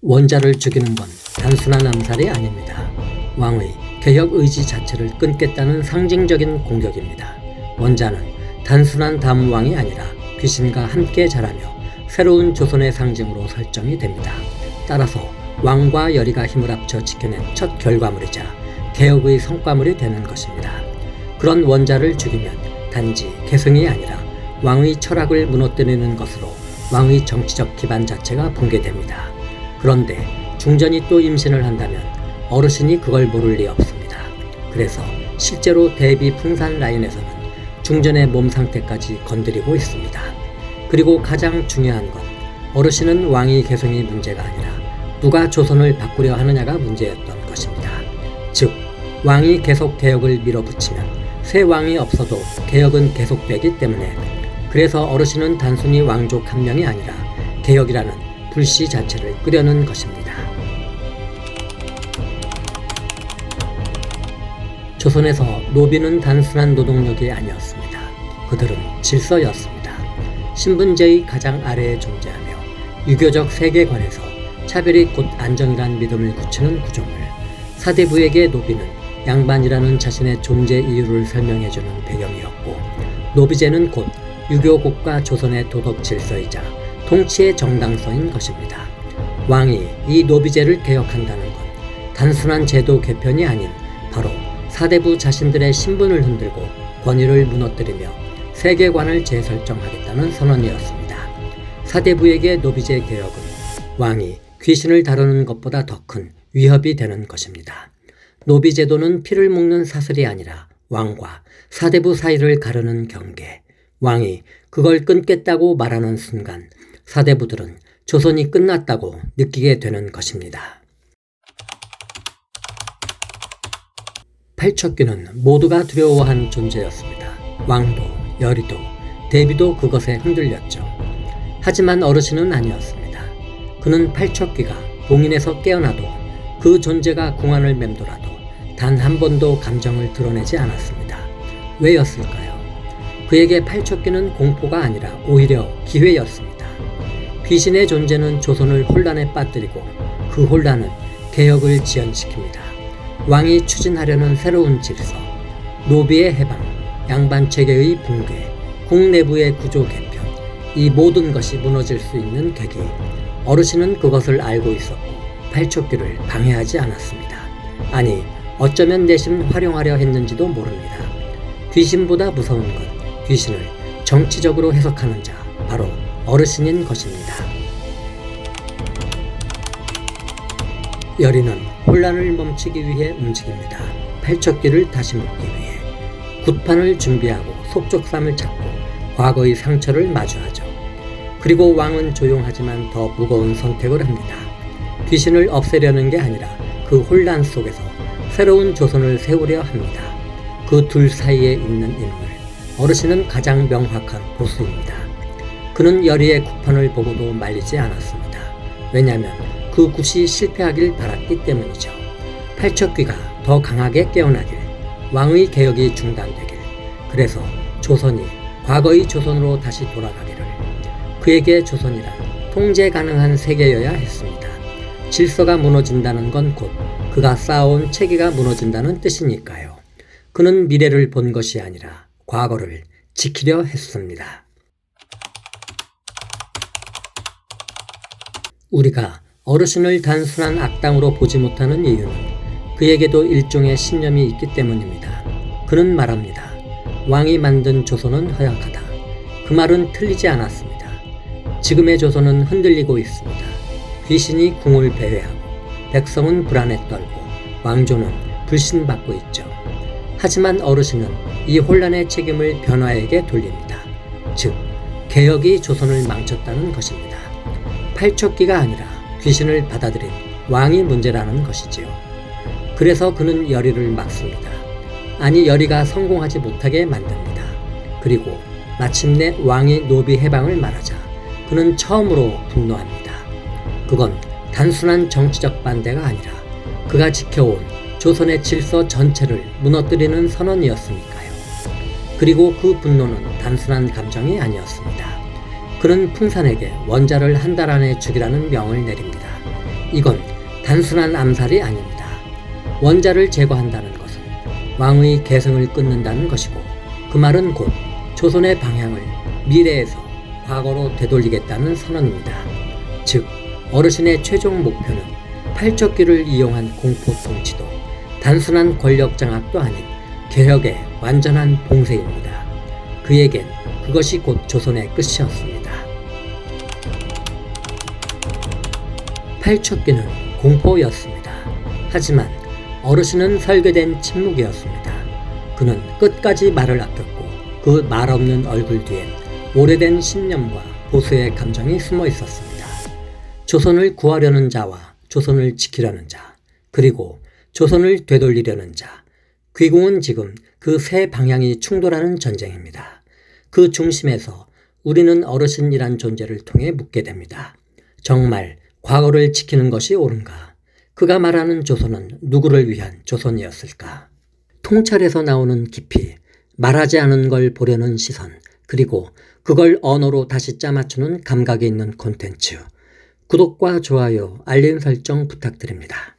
원자를 죽이는 건 단순한 암살이 아닙니다. 왕의 개혁 의지 자체를 끊겠다는 상징적인 공격입니다. 원자는 단순한 다문왕이 아니라 귀신과 함께 자라며 새로운 조선의 상징으로 설정이 됩니다. 따라서 왕과 열이가 힘을 합쳐 지켜낸 첫 결과물이자 개혁의 성과물이 되는 것입니다. 그런 원자를 죽이면 단지 계승이 아니라 왕의 철학을 무너뜨리는 것으로 왕의 정치적 기반 자체가 붕괴됩니다. 그런데 중전이 또 임신을 한다면 어르신이 그걸 모를 리 없습니다. 그래서 실제로 대비 풍산 라인에서는 중전의 몸 상태까지 건드리고 있습니다. 그리고 가장 중요한 건 어르신은 왕의 계승이 문제가 아니라 누가 조선을 바꾸려 하느냐가 문제였던 것입니다. 즉 왕이 계속 개혁을 밀어붙이면 새 왕이 없어도 개혁은 계속되기 때문에, 그래서 어르신은 단순히 왕족 한 명이 아니라 개혁이라는 불씨 자체를 끄려는 것입니다. 조선에서 노비는 단순한 노동력이 아니었습니다. 그들은 질서였습니다. 신분제의 가장 아래에 존재하며 유교적 세계관에서 차별이 곧 안정이란 믿음을 굳히는 구조물. 사대부에게 노비는 양반이라는 자신의 존재 이유를 설명해주는 배경이었고, 노비제는 곧 유교 국가 조선의 도덕 질서이자 통치의 정당성인 것입니다. 왕이 이 노비제를 개혁한다는 건 단순한 제도 개편이 아닌 바로 사대부 자신들의 신분을 흔들고 권위를 무너뜨리며 세계관을 재설정하겠다는 선언이었습니다. 사대부에게 노비제 개혁은 왕이 귀신을 다루는 것보다 더 큰 위협이 되는 것입니다. 노비제도는 피를 먹는 사슬이 아니라 왕과 사대부 사이를 가르는 경계. 왕이 그걸 끊겠다고 말하는 순간 사대부들은 조선이 끝났다고 느끼게 되는 것입니다. 팔척귀는 모두가 두려워한 존재였습니다. 왕도, 열이도, 대비도 그것에 흔들렸죠. 하지만 어르신은 아니었습니다. 그는 팔척귀가 봉인에서 깨어나도 그 존재가 궁안을 맴돌아도 단 한 번도 감정을 드러내지 않았습니다. 왜였을까요? 그에게 팔척귀는 공포가 아니라 오히려 기회였습니다. 귀신의 존재는 조선을 혼란에 빠뜨리고 그 혼란은 개혁을 지연시킵니다. 왕이 추진하려는 새로운 질서, 노비의 해방, 양반체계의 붕괴, 국내부의 구조 개편, 이 모든 것이 무너질 수 있는 계기. 어르신은 그것을 알고 있었고 팔척귀를 방해하지 않았습니다. 아니, 어쩌면 내심 활용하려 했는지도 모릅니다. 귀신보다 무서운 건 귀신을 정치적으로 해석하는 자, 바로 어르신인 것입니다. 열이는 혼란을 멈추기 위해 움직입니다. 팔척귀를 다시 묶기 위해 굿판을 준비하고 속족삼을 찾고 과거의 상처를 마주하죠. 그리고 왕은 조용하지만 더 무거운 선택을 합니다. 귀신을 없애려는 게 아니라 그 혼란 속에서 새로운 조선을 세우려 합니다. 그 둘 사이에 있는 인물, 어르신은 가장 명확한 보수입니다. 그는 열이의 굿판을 보고도 말리지 않았습니다. 왜냐하면 그 굿이 실패하길 바랐기 때문이죠. 팔척귀가 더 강하게 깨어나길, 왕의 개혁이 중단되길, 그래서 조선이 과거의 조선으로 다시 돌아가기를. 그에게 조선이란 통제 가능한 세계여야 했습니다. 질서가 무너진다는 건 곧 그가 쌓아온 체계가 무너진다는 뜻이니까요. 그는 미래를 본 것이 아니라 과거를 지키려 했습니다. 우리가 어르신을 단순한 악당으로 보지 못하는 이유는 그에게도 일종의 신념이 있기 때문입니다. 그는 말합니다. 왕이 만든 조선은 허약하다. 그 말은 틀리지 않았습니다. 지금의 조선은 흔들리고 있습니다. 귀신이 궁을 배회하고 백성은 불안에 떨고 왕조는 불신받고 있죠. 하지만 어르신은 이 혼란의 책임을 변화에게 돌립니다. 즉, 개혁이 조선을 망쳤다는 것입니다. 팔척귀가 아니라 귀신을 받아들인 왕이 문제라는 것이지요. 그래서 그는 열이를 막습니다. 아니, 열이가 성공하지 못하게 만듭니다. 그리고 마침내 왕이 노비 해방을 말하자 그는 처음으로 분노합니다. 그건 단순한 정치적 반대가 아니라 그가 지켜온 조선의 질서 전체를 무너뜨리는 선언이었으니까요. 그리고 그 분노는 단순한 감정이 아니었습니다. 그는 풍산에게 원자를 한 달 안에 죽이라는 명을 내립니다. 이건 단순한 암살이 아닙니다. 원자를 제거한다는 것은 왕의 계승을 끊는다는 것이고, 그 말은 곧 조선의 방향을 미래에서 과거로 되돌리겠다는 선언입니다. 즉, 어르신의 최종 목표는 팔척귀를 이용한 공포 통치도 단순한 권력 장악도 아닌 개혁의 완전한 봉쇄입니다. 그에겐 그것이 곧 조선의 끝이었습니다. 팔척귀는 공포였습니다. 하지만 어르신은 설계된 침묵이었습니다. 그는 끝까지 말을 아꼈고, 그 말 없는 얼굴 뒤엔 오래된 신념과 보수의 감정이 숨어 있었습니다. 조선을 구하려는 자와 조선을 지키려는 자, 그리고 조선을 되돌리려는 자, 귀궁은 지금 그 세 방향이 충돌하는 전쟁입니다. 그 중심에서 우리는 어르신이란 존재를 통해 묻게 됩니다. 정말 과거를 지키는 것이 옳은가? 그가 말하는 조선은 누구를 위한 조선이었을까? 통찰에서 나오는 깊이, 말하지 않은 걸 보려는 시선, 그리고 그걸 언어로 다시 짜맞추는 감각이 있는 콘텐츠. 구독과 좋아요, 알림 설정 부탁드립니다.